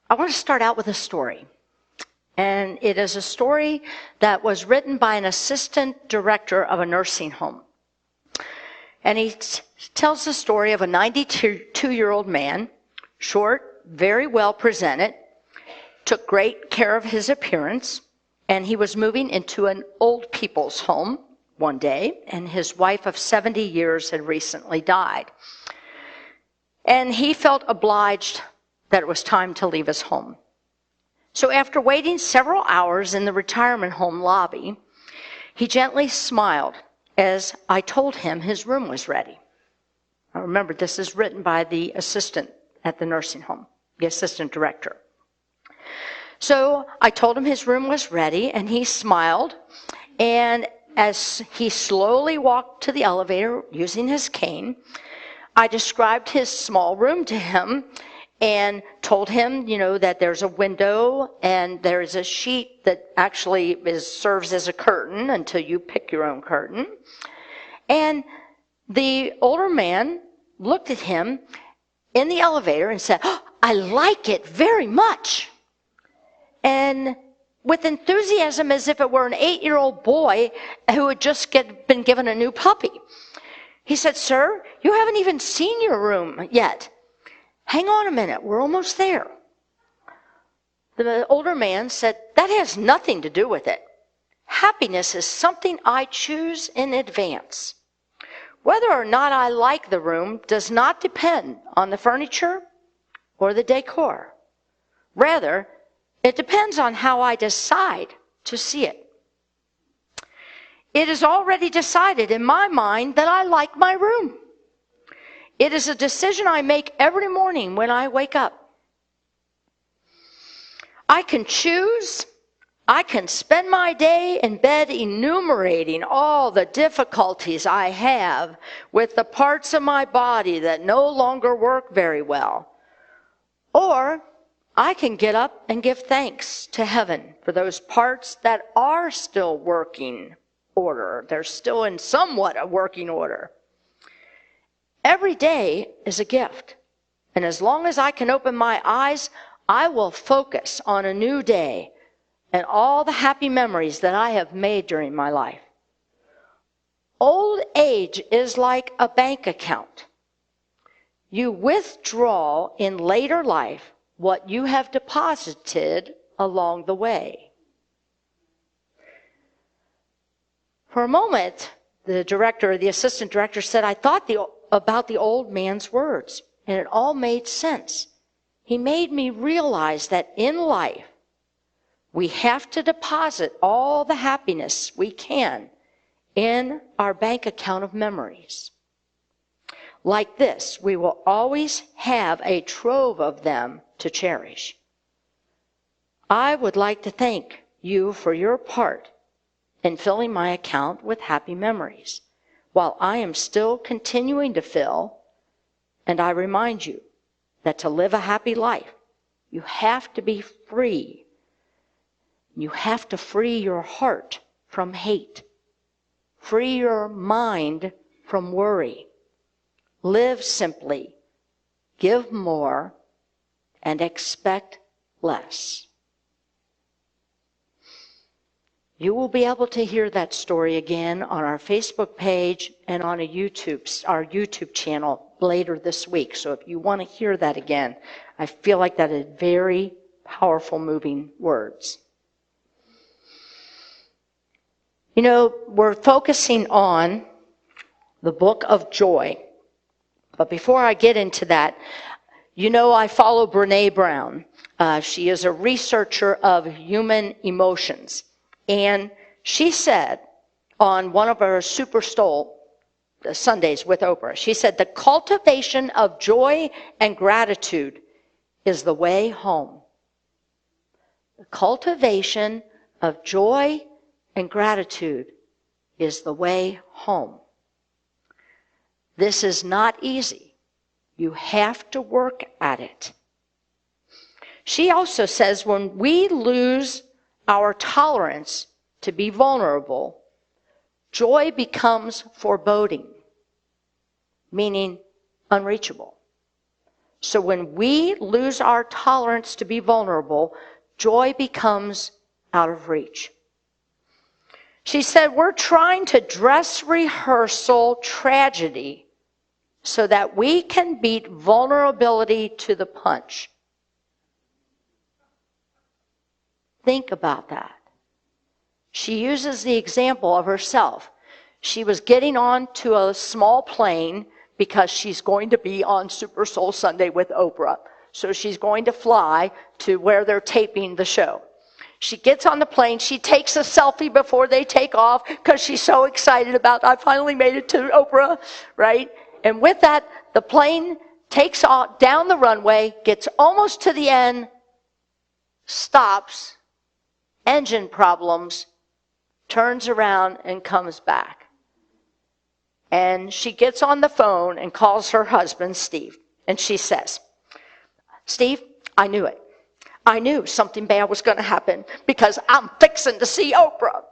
I want to start out with a story. And it is a story that was written by an assistant director of a nursing home. And he tells the story of a 92-year-old man, short, very well presented, took great care of his appearance, and he was moving into an old people's home one day, and his wife of 70 years had recently died. And he felt obliged that it was time to leave his home. So after waiting several hours in the retirement home lobby, he gently smiled as I told him his room was ready. Now remember, this is written by the assistant at the nursing home, the assistant director. So I told him his room was ready, and he smiled. And as he slowly walked to the elevator using his cane, I described his small room to him and told him, that there's a window and there's a sheet that actually serves as a curtain until you pick your own curtain. And the older man looked at him in the elevator and said, "Oh, I like it very much." And with enthusiasm, as if it were an 8-year-old boy who had just been given a new puppy, he said, "Sir, you haven't even seen your room yet. Hang on a minute, we're almost there." The older man said, "That has nothing to do with it. Happiness is something I choose in advance. Whether or not I like the room does not depend on the furniture or the decor. Rather, it depends on how I decide to see it. It is already decided in my mind that I like my room. It is a decision I make every morning when I wake up. I can choose. I can spend my day in bed enumerating all the difficulties I have with the parts of my body that no longer work very well. Or I can get up and give thanks to heaven for those parts that are still working order. They're still in somewhat a working order. Every day is a gift, and as long as I can open my eyes, I will focus on a new day and all the happy memories that I have made during my life. Old age is like a bank account. You withdraw in later life what you have deposited along the way." For a moment, the assistant director said, "I thought about the old man's words, and it all made sense. He made me realize that in life, we have to deposit all the happiness we can in our bank account of memories. Like this, we will always have a trove of them to cherish. I would like to thank you for your part in filling my account with happy memories, while I am still continuing to fill, and I remind you that to live a happy life, you have to be free. You have to free your heart from hate. Free your mind from worry. Live simply, give more, and expect less." You will be able to hear that story again on our Facebook page and on our YouTube channel later this week. So if you want to hear that again, I feel like that is very powerful, moving words. We're focusing on the book of joy. But before I get into that, I follow Brené Brown. She is a researcher of human emotions. And she said on one of her Super Soul Sundays with Oprah, she said, "The cultivation of joy and gratitude is the way home." The cultivation of joy and gratitude is the way home. This is not easy. You have to work at it. She also says when we lose our tolerance to be vulnerable, joy becomes foreboding, meaning unreachable. So when we lose our tolerance to be vulnerable, joy becomes out of reach. She said, we're trying to dress rehearsal tragedy so that we can beat vulnerability to the punch. Think about that. She uses the example of herself. She was getting on to a small plane because she's going to be on Super Soul Sunday with Oprah. So she's going to fly to where they're taping the show. She gets on the plane. She takes a selfie before they take off because she's so excited about, I finally made it to Oprah, right? And with that, the plane takes off down the runway, gets almost to the end, stops, engine problems, turns around and comes back. And she gets on the phone and calls her husband, Steve. And she says, Steve, I knew it. I knew something bad was going to happen because I'm fixing to see Oprah.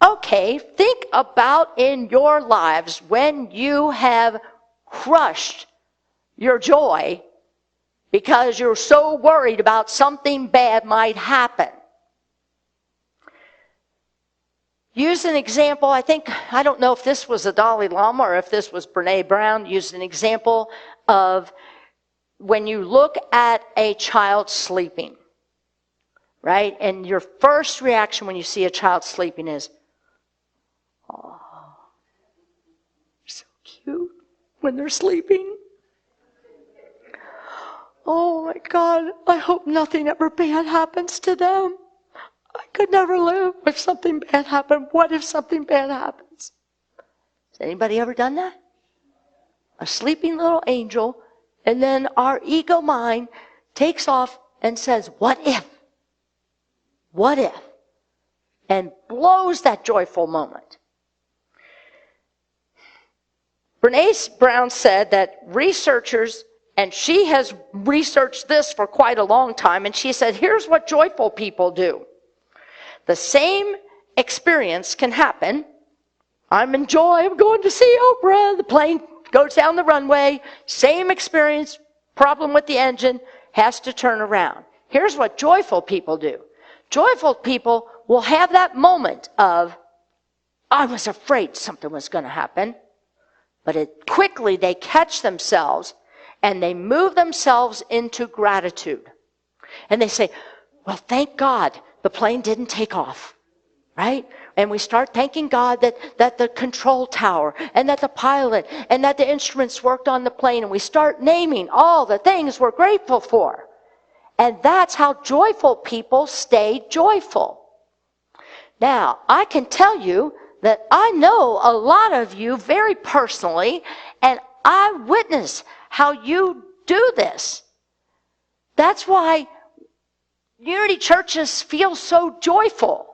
Okay, think about in your lives when you have crushed your joy because you're so worried about something bad might happen. Use an example, I don't know if this was the Dalai Lama or if this was Brene Brown, used an example of when you look at a child sleeping, right? And your first reaction when you see a child sleeping is, oh, so cute when they're sleeping. Oh my God, I hope nothing ever bad happens to them. I could never live if something bad happened. What if something bad happens? Has anybody ever done that? A sleeping little angel, and then our ego mind takes off and says, what if? What if? And blows that joyful moment. Brene Brown said that researchers, and she has researched this for quite a long time, and she said, here's what joyful people do. The same experience can happen. I'm in joy, I'm going to see Oprah. The plane goes down the runway, same experience, problem with the engine, has to turn around. Here's what joyful people do. Joyful people will have that moment of, I was afraid something was going to happen, but quickly they catch themselves and they move themselves into gratitude. And they say, well, thank God the plane didn't take off, right? And we start thanking God that the control tower and that the pilot and that the instruments worked on the plane. And we start naming all the things we're grateful for. And that's how joyful people stay joyful. Now, I can tell you that I know a lot of you very personally, and I witness how you do this. That's why Unity churches feel so joyful,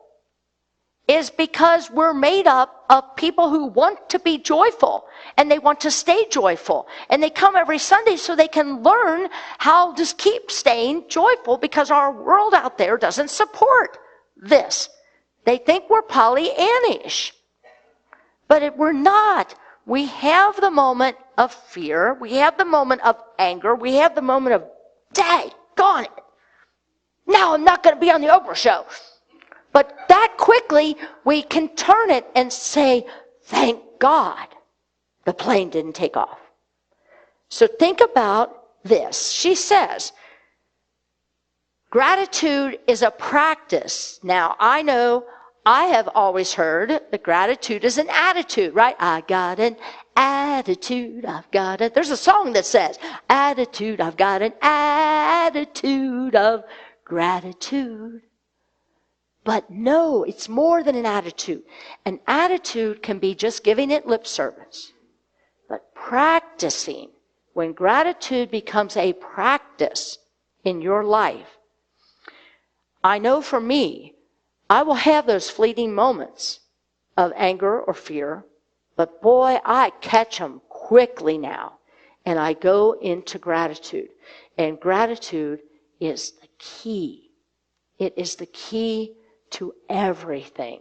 is because we're made up of people who want to be joyful and they want to stay joyful. And they come every Sunday so they can learn how to keep staying joyful because our world out there doesn't support this. They think we're Pollyannish, but we're not. We have the moment of fear. We have the moment of anger. We have the moment of, daggone it. Now I'm not going to be on the Oprah show. But that quickly, we can turn it and say, thank God the plane didn't take off. So think about this. She says, gratitude is a practice. Now, I know I have always heard that gratitude is an attitude, right? I got an attitude, I've got it. There's a song that says, attitude, I've got an attitude of gratitude. But no, it's more than an attitude. An attitude can be just giving it lip service. But practicing, when gratitude becomes a practice in your life, I know for me, I will have those fleeting moments of anger or fear, but boy, I catch them quickly now. And I go into gratitude. And gratitude is the key. It is the key to everything.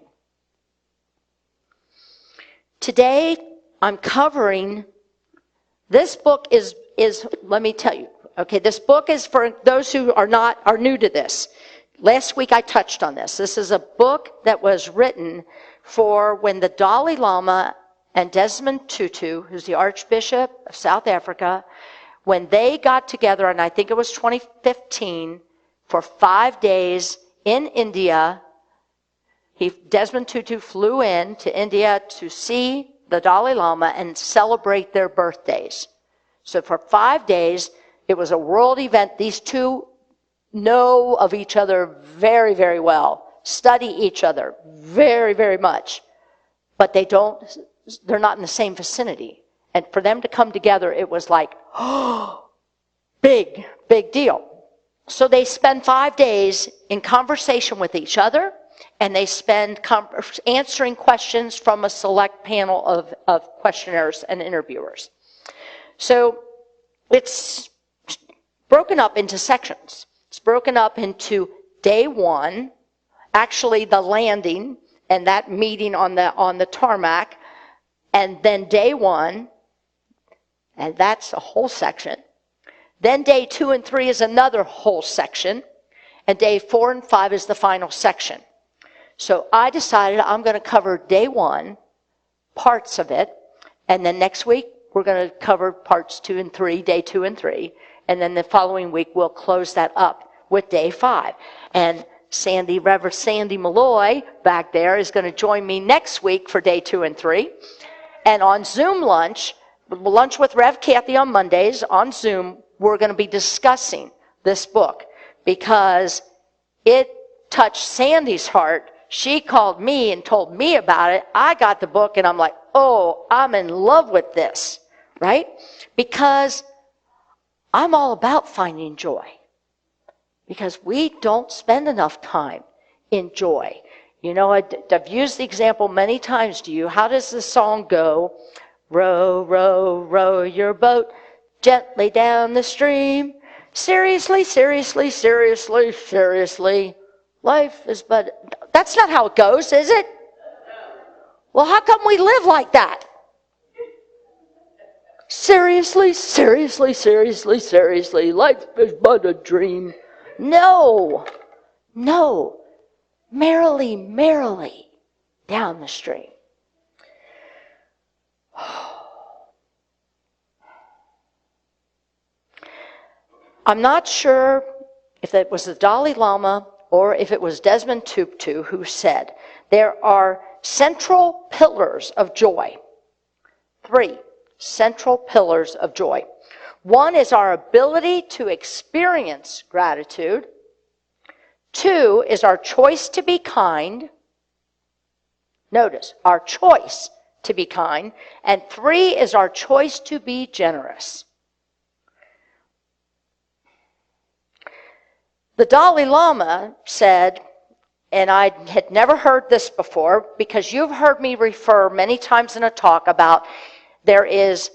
Today, I'm covering, this book is is, let me tell you, okay, this book is for those who are new to this. Last week I touched on this. This is a book that was written for when the Dalai Lama and Desmond Tutu, who's the Archbishop of South Africa, when they got together, and I think it was 2015, for 5 days in India. Desmond Tutu flew in to India to see the Dalai Lama and celebrate their birthdays. So for 5 days, it was a world event. These two know of each other very, very well, study each other very, very much, but they're not in the same vicinity. And for them to come together, it was like, oh, big, big deal. So they spend 5 days in conversation with each other, and they spend answering questions from a select panel of questionnaires and interviewers. So it's broken up into sections. It's broken up into day one, actually the landing and that meeting on the tarmac, and then day one, and that's a whole section. Then day 2 and 3 is another whole section, and day 4 and 5 is the final section. So I decided I'm going to cover day 1, parts of it, and then next week we're going to cover parts 2 and 3, day 2 and 3, and then the following week we'll close that up with day 5. And Reverend Sandy Malloy back there is going to join me next week for day 2 and 3. And on Zoom lunch with Rev Kathy on Mondays, on Zoom, we're going to be discussing this book because it touched Sandy's heart. She called me and told me about it. I got the book and I'm like, oh, I'm in love with this, right? Because I'm all about finding joy. Because we don't spend enough time in joy. You know, I've used the example many times to you. How does the song go? Row, row, row your boat gently down the stream. Seriously, seriously, seriously, seriously. Life is but... That's not how it goes, is it? Well, how come we live like that? Seriously, seriously, seriously, seriously. Life is but a dream. No. Merrily, merrily down the stream. I'm not sure if it was the Dalai Lama or if it was Desmond Tutu who said, there are central pillars of joy. 3 central pillars of joy. 1 is our ability to experience gratitude. 2 is our choice to be kind. Notice, our choice to be kind. And 3 is our choice to be generous. The Dalai Lama said, and I had never heard this before, because you've heard me refer many times in a talk about there is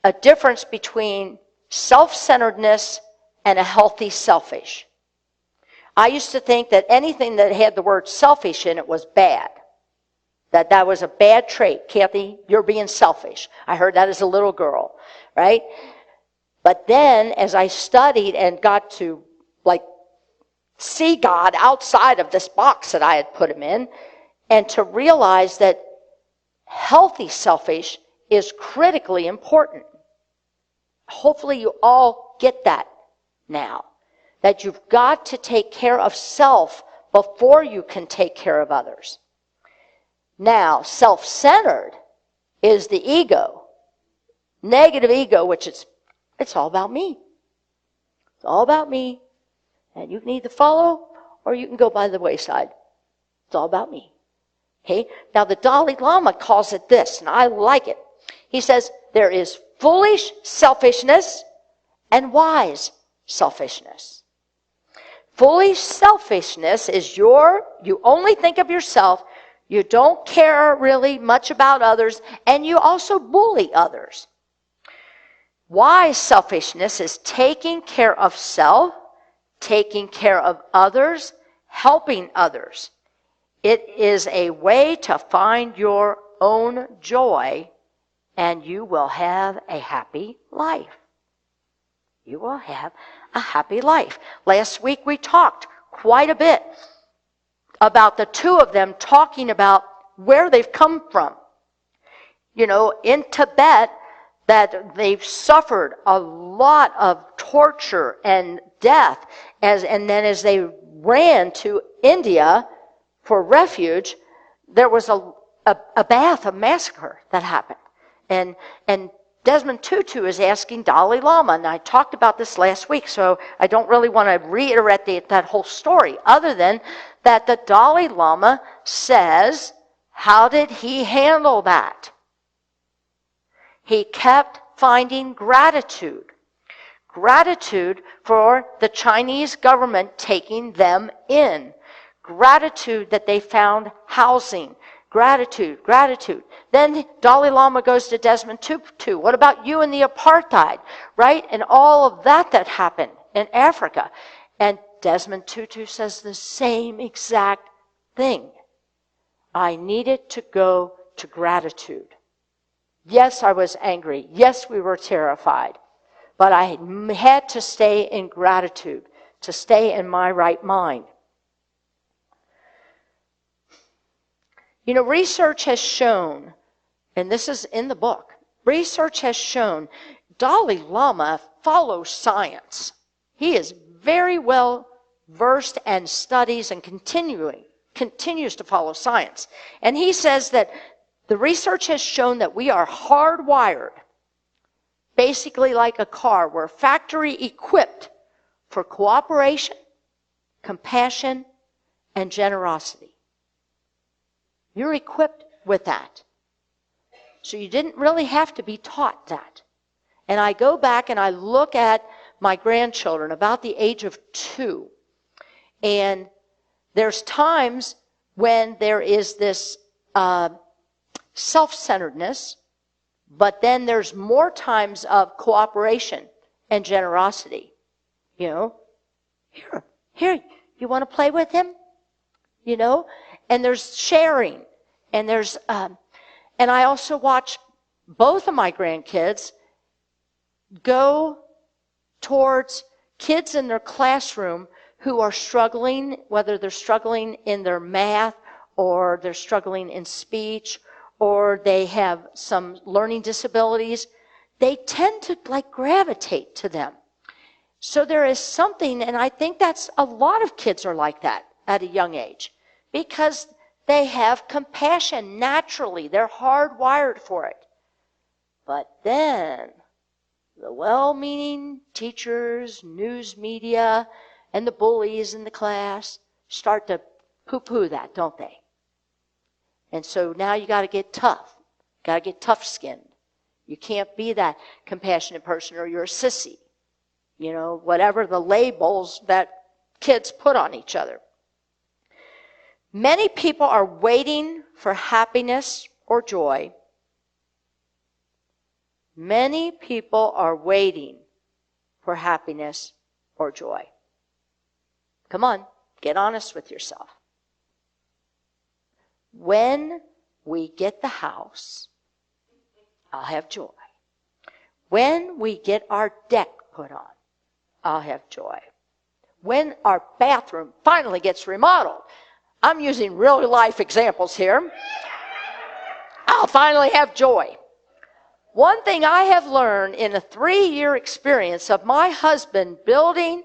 a difference between self-centeredness and a healthy selfish. I used to think that anything that had the word selfish in it was bad. That was a bad trait. Kathy, you're being selfish. I heard that as a little girl, right? But then as I studied and got to see God outside of this box that I had put him in, and to realize that healthy selfish is critically important. Hopefully you all get that now. That you've got to take care of self before you can take care of others. Now, self-centered is the ego. Negative ego, which it's all about me. It's all about me. And you can either follow or you can go by the wayside. It's all about me. Okay? Now the Dalai Lama calls it this, and I like it. He says there is foolish selfishness and wise selfishness. Foolish selfishness is you only think of yourself, you don't care really much about others, and you also bully others. Wise selfishness is taking care of self, taking care of others, helping others. It is a way to find your own joy, and you will have a happy life. You will have a happy life. Last week we talked quite a bit about the two of them talking about where they've come from. You know, in Tibet, that they've suffered a lot of torture and death, and then as they ran to India for refuge, there was a massacre that happened. And Desmond Tutu is asking Dalai Lama, and I talked about this last week, so I don't really want to reiterate that whole story, other than that the Dalai Lama says, how did he handle that? He kept finding gratitude. Gratitude for the Chinese government taking them in. Gratitude that they found housing. Gratitude. Then Dalai Lama goes to Desmond Tutu. What about you and the apartheid, right? And all of that happened in Africa. And Desmond Tutu says the same exact thing. I needed to go to gratitude. Yes, I was angry. Yes, we were terrified. But I had to stay in gratitude, to stay in my right mind. You know, research has shown, and this is in the book, research has shown Dalai Lama follows science. He is very well versed and studies and continues to follow science. And he says that the research has shown that we are hardwired, basically like a car. We're factory equipped for cooperation, compassion, and generosity. You're equipped with that. So you didn't really have to be taught that. And I go back and I look at my grandchildren about the age of 2. And there's times when there is this self-centeredness, but then there's more times of cooperation and generosity. You know, here, you want to play with him? You know, and there's sharing, and there's, and I also watch both of my grandkids go towards kids in their classroom who are struggling, whether they're struggling in their math or they're struggling in speech or they have some learning disabilities. They tend to gravitate to them. So there is something, and I think that's a lot of kids are like that at a young age because they have compassion naturally. They're hardwired for it. But then the well-meaning teachers, news media, and the bullies in the class start to poo-poo that, don't they? And so now you got to get tough. Got to get tough-skinned. You can't be that compassionate person or you're a sissy. You know, whatever the labels that kids put on each other. Many people are waiting for happiness or joy. Many people are waiting for happiness or joy. Come on, get honest with yourself. When we get the house, I'll have joy. When we get our deck put on, I'll have joy. When our bathroom finally gets remodeled, I'm using real life examples here, I'll finally have joy. One thing I have learned in a 3-year experience of my husband building,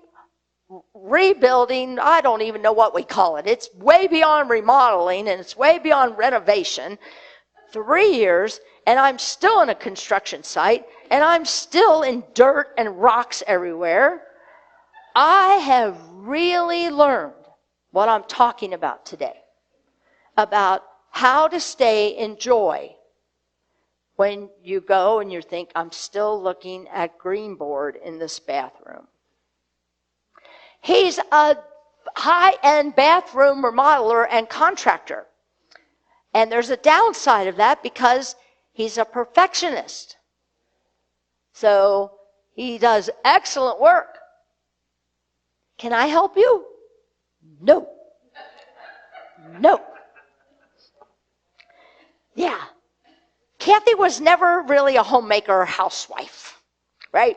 rebuilding, I don't even know what we call it. It's way beyond remodeling and it's way beyond renovation. 3 years, and I'm still in a construction site, and I'm still in dirt and rocks everywhere. I have really learned what I'm talking about today, about how to stay in joy when you go and you think, I'm still looking at Greenboard in this bathroom. He's a high-end bathroom remodeler and contractor. And there's a downside of that because he's a perfectionist. So he does excellent work. Can I help you? No. No. Yeah. Kathy was never really a homemaker or housewife, right?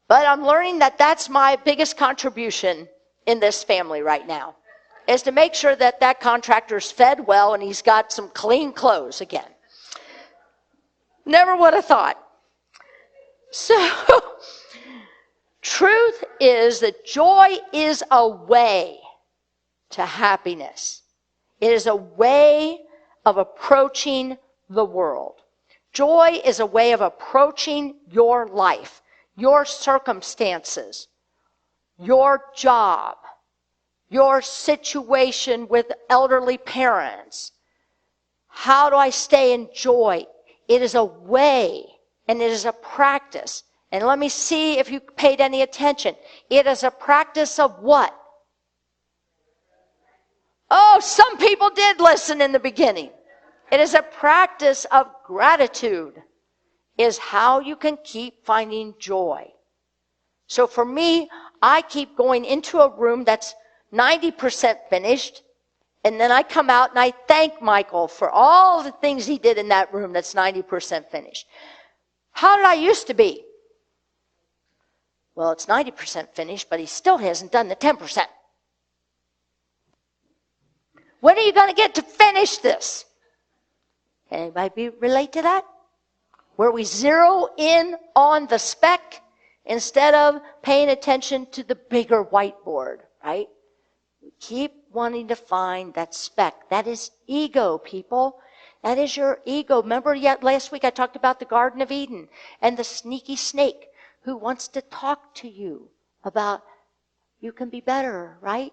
But I'm learning that that's my biggest contribution in this family right now, is to make sure that that contractor's fed well and he's got some clean clothes again. Never would have thought. So, truth is that joy is a way to happiness. It is a way of approaching the world. Joy is a way of approaching your life, your circumstances, your job, your situation with elderly parents. How do I stay in joy? It is a way and it is a practice. And let me see if you paid any attention. It is a practice of what? Oh, some people did listen in the beginning. It is a practice of gratitude, is how you can keep finding joy. So for me, I keep going into a room that's 90% finished, and then I come out and I thank Michael for all the things he did in that room that's 90% finished. How did I used to be? Well, it's 90% finished, but he still hasn't done the 10%. When are you going to get to finish this? Anybody relate to that? Where we zero in on the speck instead of paying attention to the bigger whiteboard, right? We keep wanting to find that speck. That is ego, people. That is your ego. Remember last week I talked about the Garden of Eden and the sneaky snake who wants to talk to you about you can be better, right?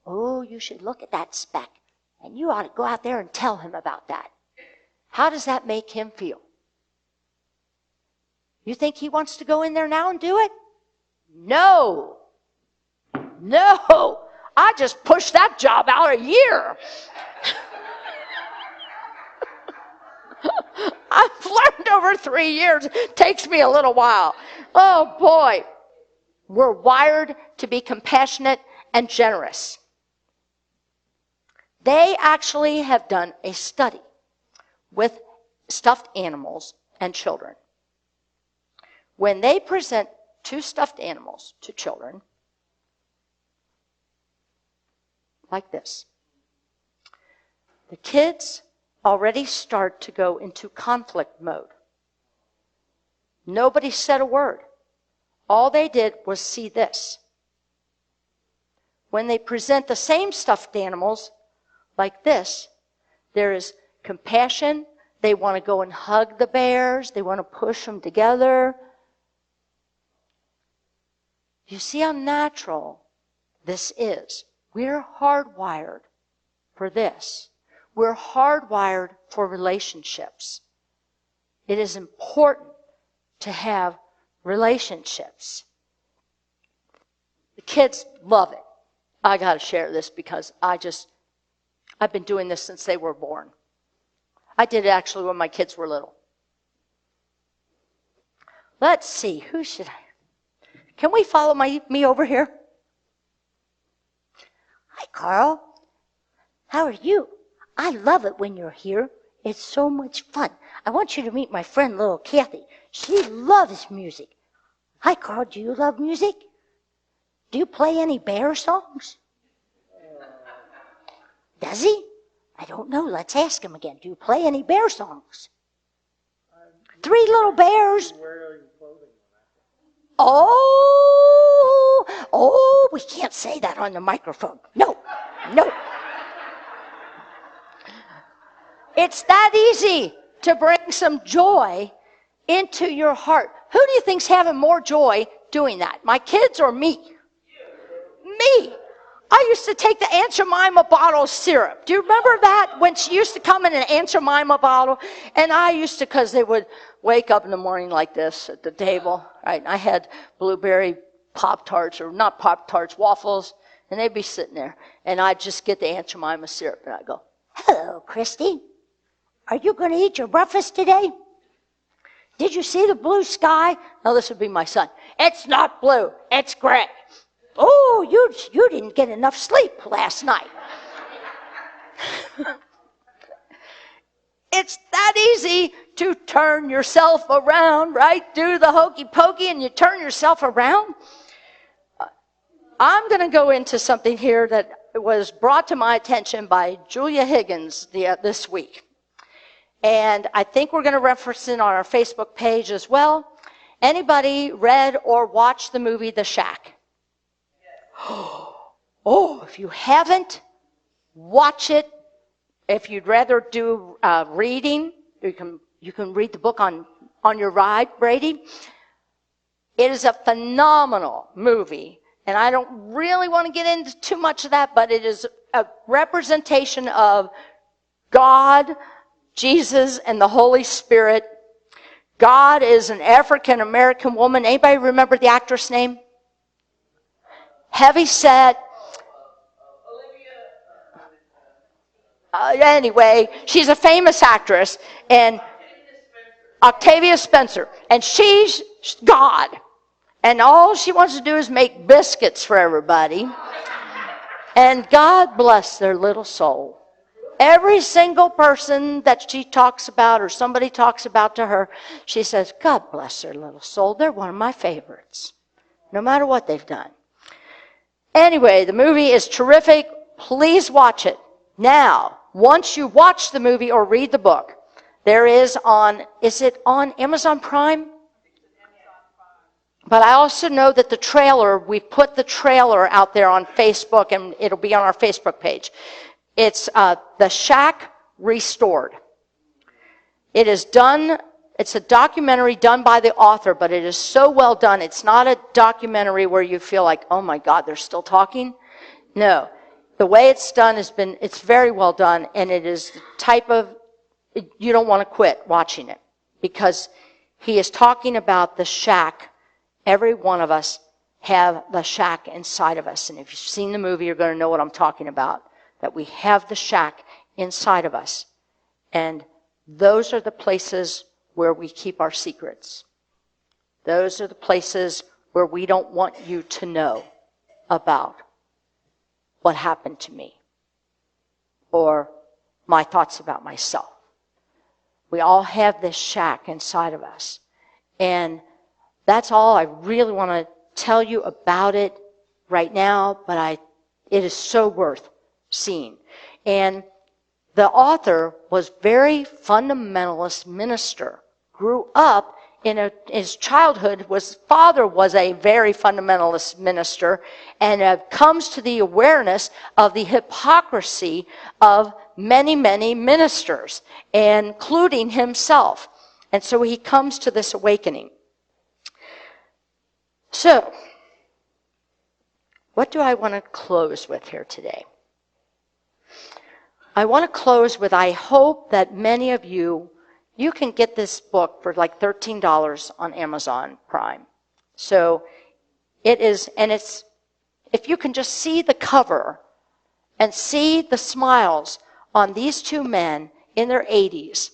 Oh, you should look at that speck. And you ought to go out there and tell him about that. How does that make him feel? You think he wants to go in there now and do it? No. No. I just pushed that job out a year. I've learned over 3 years. It takes me a little while. Oh, boy. We're wired to be compassionate and generous. They actually have done a study with stuffed animals and children. When they present 2 stuffed animals to children, like this, the kids already start to go into conflict mode. Nobody said a word. All they did was see this. When they present the same stuffed animals like this, there is compassion. They want to go and hug the bears. They want to push them together. You see how natural this is. We're hardwired for this. We're hardwired for relationships. It is important to have relationships. The kids love it. I got to share this because I've been doing this since they were born. I did it actually when my kids were little. Let's see, who should I? Can we follow me over here? Hi, Carl. How are you? I love it when you're here. It's so much fun. I want you to meet my friend, little Kathy. She loves music. Hi, Carl. Do you love music? Do you play any bear songs? Does he? I don't know. Let's ask him again. Do you play any bear songs? 3 little bears. Oh, we can't say that on the microphone. No. It's that easy to bring some joy into your heart. Who do you think's having more joy doing that? My kids or me? Me. I used to take the Aunt Jemima bottle of syrup. Do you remember that? When she used to come in an Aunt Jemima bottle? And I used to, because they would wake up in the morning like this at the table, right? And I had blueberry Pop-Tarts, or not Pop-Tarts, waffles, and they'd be sitting there. And I'd just get the Aunt Jemima syrup, and I'd go, hello, Christy. Are you going to eat your breakfast today? Did you see the blue sky? No, this would be my son. It's not blue. It's gray. Oh, you didn't get enough sleep last night. It's that easy to turn yourself around, right? Do the hokey pokey and you turn yourself around. I'm going to go into something here that was brought to my attention by Julia Higgins this week. And I think we're going to reference it on our Facebook page as well. Anybody read or watched the movie The Shack? Oh, if you haven't, watch it. If you'd rather do reading, you can read the book on your ride, Brady. It is a phenomenal movie. And I don't really want to get into too much of that, but it is a representation of God, Jesus, and the Holy Spirit. God is an African-American woman. Anybody remember the actress name? Heavy set. Anyway, she's a famous actress, and Octavia Spencer, and she's God, and all she wants to do is make biscuits for everybody, and God bless their little soul. Every single person that she talks about or somebody talks about to her, she says, God bless their little soul. They're one of my favorites, no matter what they've done. Anyway, the movie is terrific. Please watch it. Now, once you watch the movie or read the book, is it on Amazon Prime? But I also know that the trailer, we've put the trailer out there on Facebook, and it'll be on our Facebook page. It's The Shack Restored. It is done, it's a documentary done by the author, but it is so well done. It's not a documentary where you feel like, oh my God, they're still talking. No. The way it's done it's very well done, and it is the type of, you don't want to quit watching it, because he is talking about the shack. Every one of us have the shack inside of us, and if you've seen the movie, you're going to know what I'm talking about, that we have the shack inside of us, and those are the places where we keep our secrets. Those are the places where we don't want you to know about what happened to me or my thoughts about myself. We all have this shack inside of us. And that's all I really want to tell you about it right now, but it is so worth seeing. And the author was very fundamentalist minister, grew up in his childhood, his father was a very fundamentalist minister, and comes to the awareness of the hypocrisy of many, many ministers, including himself. And so he comes to this awakening. So, what do I want to close with here today? I want to close with, I hope that many of you can get this book for like $13 on Amazon Prime. So it is, and it's, if you can just see the cover and see the smiles on these two men in their 80s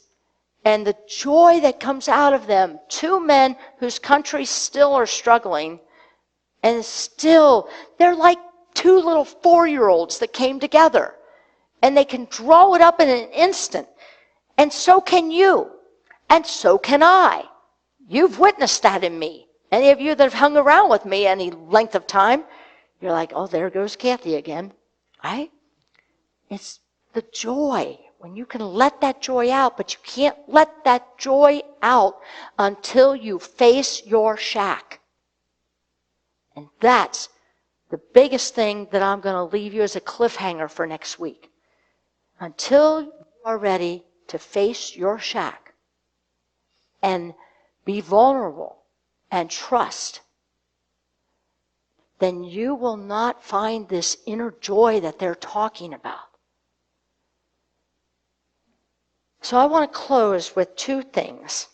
and the joy that comes out of them, two men whose countries still are struggling, and still, they're like two little 4-year-olds that came together, and they can draw it up in an instant, and so can you. And so can I. You've witnessed that in me. Any of you that have hung around with me any length of time, you're like, oh, there goes Kathy again. Right? It's the joy. When you can let that joy out, but you can't let that joy out until you face your shack. And that's the biggest thing that I'm going to leave you as a cliffhanger for next week. Until you are ready to face your shack, and be vulnerable and trust, then you will not find this inner joy that they're talking about. So I want to close with two things.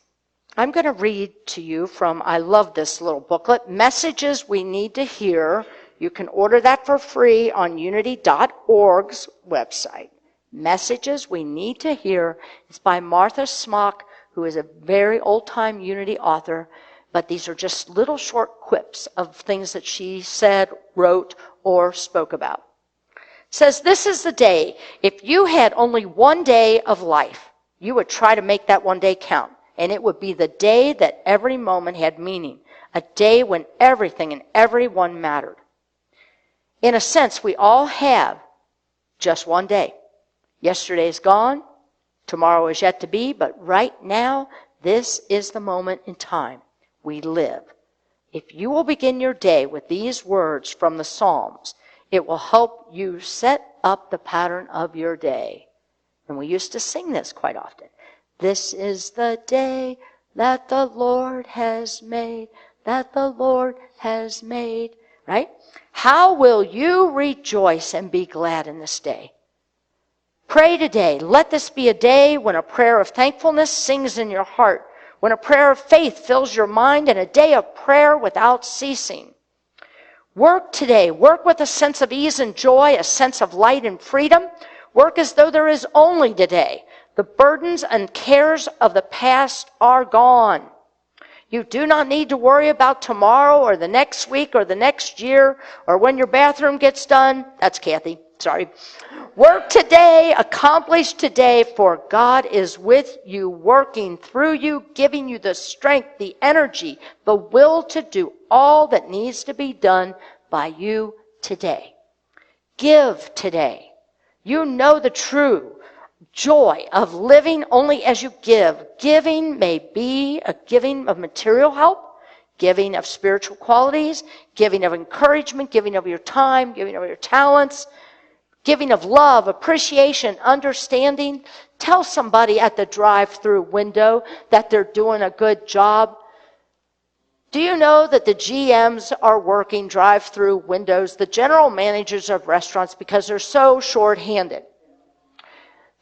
I'm going to read to you from, I love this little booklet, Messages We Need to Hear. You can order that for free on unity.org's website. Messages We Need to Hear. It's by Martha Smock, who is a very old-time Unity author, but these are just little short quips of things that she said, wrote, or spoke about. It says, this is the day. If you had only one day of life, you would try to make that one day count. And it would be the day that every moment had meaning. A day when everything and everyone mattered. In a sense, we all have just one day. Yesterday is gone. Tomorrow is yet to be. But right now, this is the moment in time we live. If you will begin your day with these words from the Psalms, it will help you set up the pattern of your day. And we used to sing this quite often. This is the day that the Lord has made, that the Lord has made. Right? How will you rejoice and be glad in this day? Pray today. Let this be a day when a prayer of thankfulness sings in your heart, when a prayer of faith fills your mind, and a day of prayer without ceasing. Work today. Work with a sense of ease and joy, a sense of light and freedom. Work as though there is only today. The burdens and cares of the past are gone. You do not need to worry about tomorrow or the next week or the next year or when your bathroom gets done. That's Kathy. Sorry. Work today, accomplish today, for God is with you, working through you, giving you the strength, the energy, the will to do all that needs to be done by you today. Give today. You know the true joy of living only as you give. Giving may be a giving of material help, giving of spiritual qualities, giving of encouragement, giving of your time, giving of your talents, giving of love, appreciation, understanding. Tell somebody at the drive-through window that they're doing a good job. Do you know that the GMs are working drive-through windows, the general managers of restaurants, because they're so short-handed?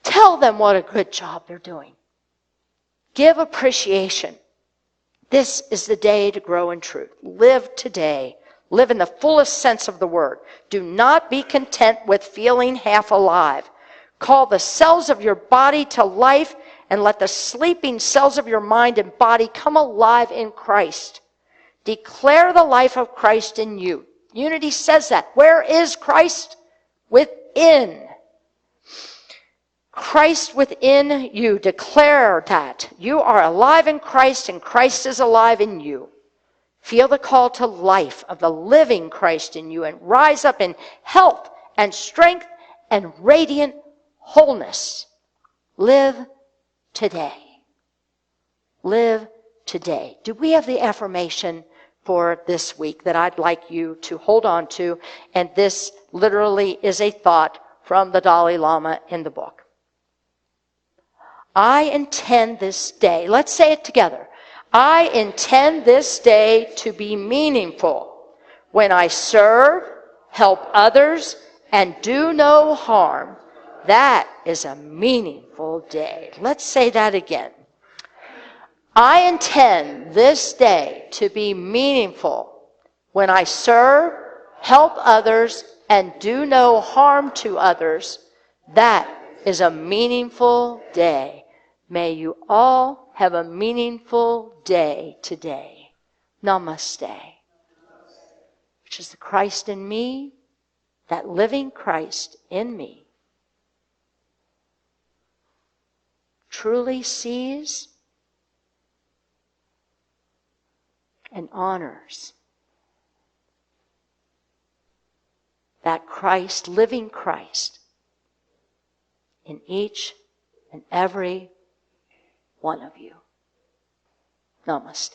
Tell them what a good job they're doing. Give appreciation. This is the day to grow in truth. Live today. Live in the fullest sense of the word. Do not be content with feeling half alive. Call the cells of your body to life and let the sleeping cells of your mind and body come alive in Christ. Declare the life of Christ in you. Unity says that. Where is Christ? Within. Christ within you. Declare that. You are alive in Christ and Christ is alive in you. Feel the call to life of the living Christ in you and rise up in health and strength and radiant wholeness. Live today. Live today. Do we have the affirmation for this week that I'd like you to hold on to? And this literally is a thought from the Dalai Lama in the book. I intend this day, let's say it together. I intend this day to be meaningful when I serve, help others, and do no harm. That is a meaningful day. Let's say that again. I intend this day to be meaningful when I serve, help others, and do no harm to others. That is a meaningful day. May you all have a meaningful day today. Namaste. Which is the Christ in me, that living Christ in me, truly sees and honors that Christ, living Christ, in each and every one of you. Namaste.